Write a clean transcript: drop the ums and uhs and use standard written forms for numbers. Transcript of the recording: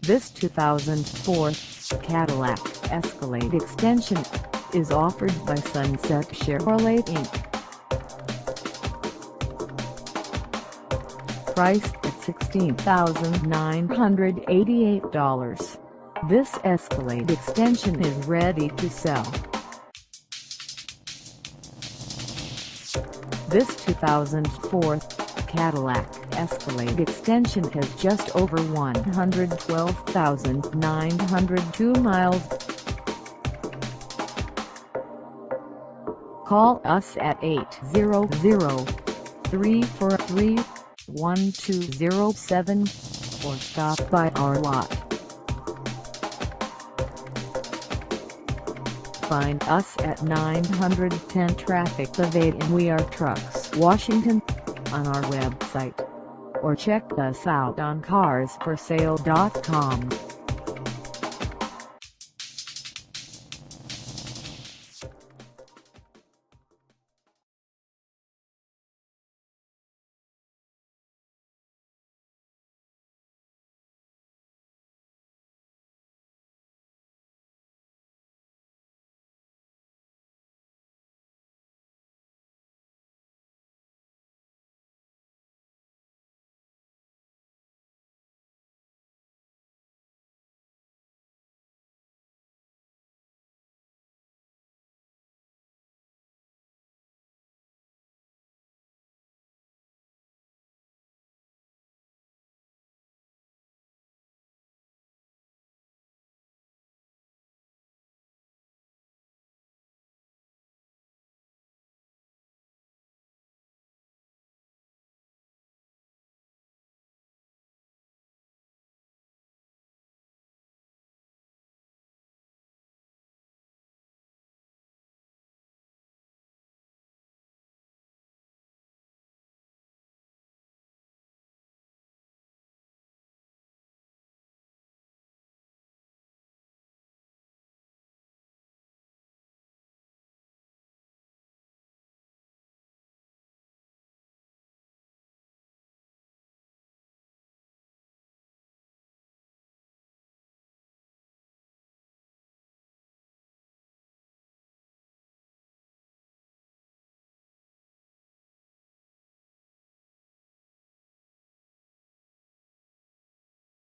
This 2004 Cadillac Escalade extension is offered by Sunset Chevrolet Inc. Priced at $16,988, this Escalade extension is ready to sell. This 2004 Cadillac Escalade extension has just over 112,902 miles. Call us at 800-343-1207 or stop by our lot. Find us at 910 Traffic Ave in We Are Trucks, Washington, on our website, or check us out on carsforsale.com.